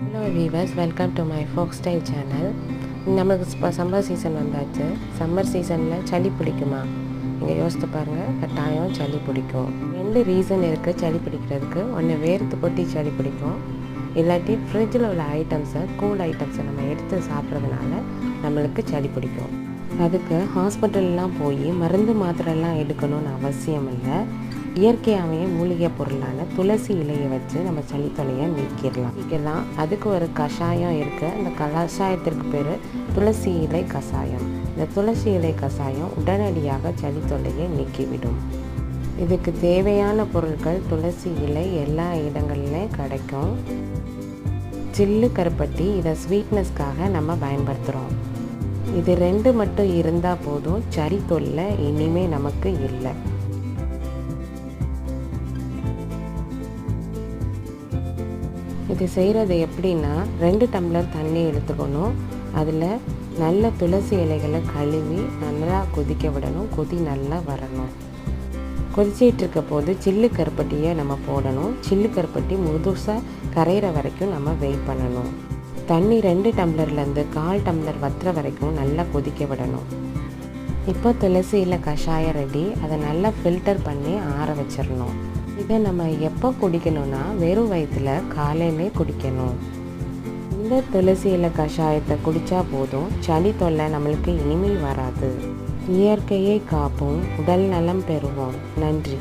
Hello viewers, welcome to my folk style channel. நமக்கு இப்போ summer season வந்தாச்சு. Summer சீசனில் சளி பிடிக்குமா? நீங்கள் யோசித்து பாருங்கள், கட்டாயம் சளி பிடிக்கும். 2 ரீசன் இருக்குது சளி பிடிக்கிறதுக்கு. ஒன்று வேர்த்து கொட்டி சளி பிடிக்கும், இல்லாட்டி ஃப்ரிட்ஜில் உள்ள ஐட்டம்ஸை கூல் ஐட்டம்ஸை நம்ம எடுத்து சாப்பிட்றதுனால நம்மளுக்கு சளி பிடிக்கும். அதுக்கு ஹாஸ்பிட்டல்லாம் போய் மருந்து மாத்திரைலாம் எடுக்கணும்னு அவசியம் இல்லை. இயற்கையாகவே மூலிகை பொருளான துளசி இலையை வச்சு நம்ம சளி தொல்லையை நீக்கிடலாம். அதுக்கு ஒரு கஷாயம் இருக்குது. அந்த கஷாயத்திற்கு பேர் துளசி இலை கசாயம். இந்த துளசி இலை கசாயம் உடனடியாக சளி தொல்லையை நீக்கிவிடும். இதுக்கு தேவையான பொருட்கள் துளசி இலை எல்லா இடங்கள்லையும் கிடைக்கும். சில்லு கருப்பட்டி, இதை ஸ்வீட்னஸ்க்காக நம்ம பயன்படுத்துகிறோம். இது 2 மட்டும் இருந்தால் போதும், சளி தொல்லை இனிமே நமக்கு இல்லை. இது செய்கிறது எப்படின்னா, 2 டம்ளர் தண்ணி எடுத்துக்கணும். அதில் நல்ல துளசி இலைகளை கழுவி நல்லா கொதிக்க விடணும். கொதி நல்லா வரணும். கொதிச்சிட்டு இருக்க போது சில்லு கருப்பட்டியை நம்ம போடணும். சில்லு கருப்பட்டி முழுசாக கரையிற வரைக்கும் நம்ம வெயிட் பண்ணணும். தண்ணி 2 டம்ளர்லேருந்து 1/4 டம்ளர் வத்துற வரைக்கும் நல்லா கொதிக்க விடணும். இப்போ துளசி இலை கஷாயம் ரெடி. அதை நல்லா ஃபில்டர் பண்ணி ஆற வச்சிடணும். இதை நம்ம எப்போ குடிக்கணும்னா, வெறும் வயிற்றுல காலையிலே குடிக்கணும். இந்த துளசி இலை கஷாயத்தை குடித்தா போதும், சளி தொல்லை நம்மளுக்கு இனிமேல் வராது. இயற்கையை காப்போம், உடல் நலம் பெறுவோம். நன்றி.